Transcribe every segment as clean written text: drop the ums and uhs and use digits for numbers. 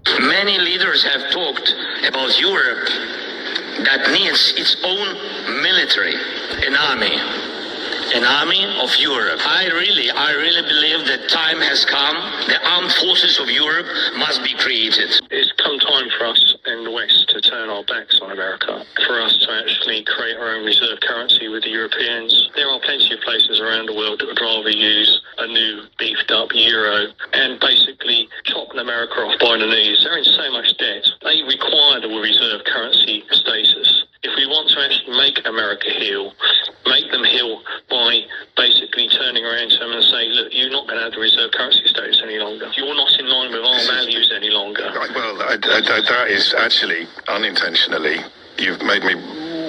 Many leaders have talked about Europe that needs its own military, an army of Europe. I really believe that time has come. The armed forces of Europe must be created. It's come time for us in the West to turn our backs on America, for us to actually create our own reserve currency with the Europeans. There are plenty of places around the world that would rather use a new beefed up euro and basically chopping America off by the knees. They're in so much debt. They require the reserve currency status. If we want to actually make America heal, make them heal by basically turning around to them and say, look, you're not going to have the reserve currency status any longer. You're not in line with our values any longer. Well, that is actually unintentionally, you've made me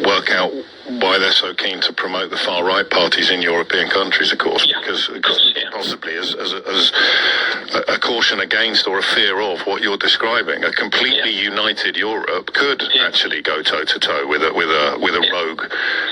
work out why they're so keen to promote the far-right parties in European countries, of course, because possibly as a caution against or a fear of what you're describing. A completely united Europe could actually go toe-to-toe with a rogue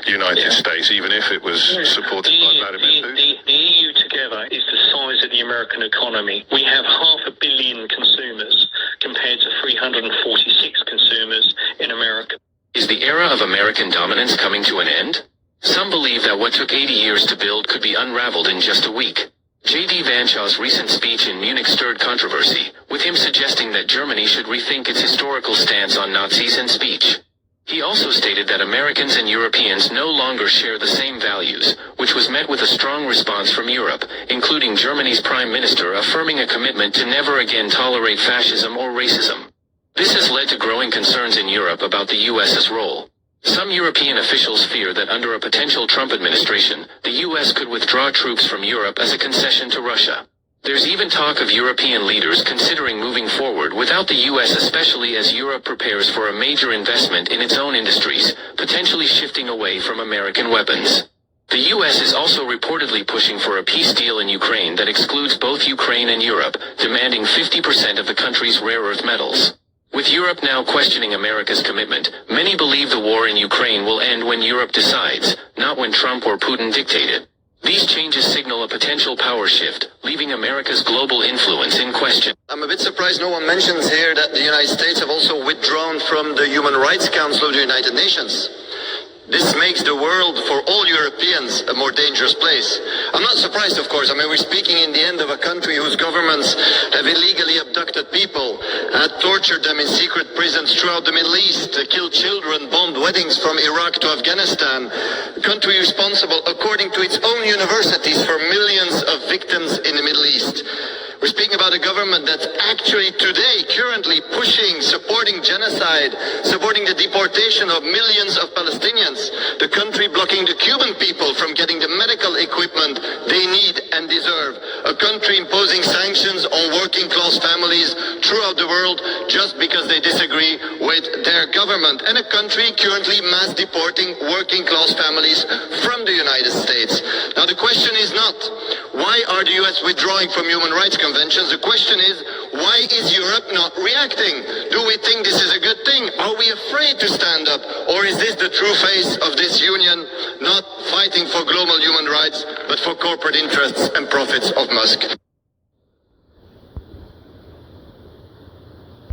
United States, even if it was supported by Vladimir Putin. The EU together is the size of the American economy. We have 500 million consumers compared to 346 consumers in America. Is the era of American dominance coming to an end? Some believe that what took 80 years to build could be unraveled in just a week. J.D. Vanshaw's recent speech in Munich stirred controversy, with him suggesting that Germany should rethink its historical stance on Nazis and speech. He also stated that Americans and Europeans no longer share the same values, which was met with a strong response from Europe, including Germany's Prime Minister affirming a commitment to never again tolerate fascism or racism. This has led to growing concerns in Europe about the U.S.'s role. Some European officials fear that under a potential Trump administration, the U.S. could withdraw troops from Europe as a concession to Russia. There's even talk of European leaders considering moving forward without the U.S., especially as Europe prepares for a major investment in its own industries, potentially shifting away from American weapons. The U.S. is also reportedly pushing for a peace deal in Ukraine that excludes both Ukraine and Europe, demanding 50% of the country's rare earth metals. With Europe now questioning America's commitment, many believe the war in Ukraine will end when Europe decides, not when Trump or Putin dictate it. These changes signal a potential power shift, leaving America's global influence in question. I'm a bit surprised no one mentions here that the United States have also withdrawn from the Human Rights Council of the United Nations. This makes the world, for all Europeans, a more dangerous place. I'm not surprised, of course. I mean, we're speaking in the end of a country whose governments have illegally abducted people, tortured them in secret prisons throughout the Middle East, killed children, bombed weddings from Iraq to Afghanistan. A country responsible, according to its own universities, for millions of victims in the Middle East. We're speaking about a government that's actually today, currently supporting genocide, supporting the deportation of millions of Palestinians, the country blocking the Cuban people from getting the medical equipment they need and deserve, a country imposing sanctions on working class families throughout the world just because they disagree with their government, and a country currently mass deporting working class families from the United States. Now the question is not, why are the US withdrawing from human rights conventions? The question is, why is Europe not reacting? Do we think this is a good thing? Are we afraid to stand up? Or is this the true face of this union, not fighting for global human rights, but for corporate interests and profits of Musk?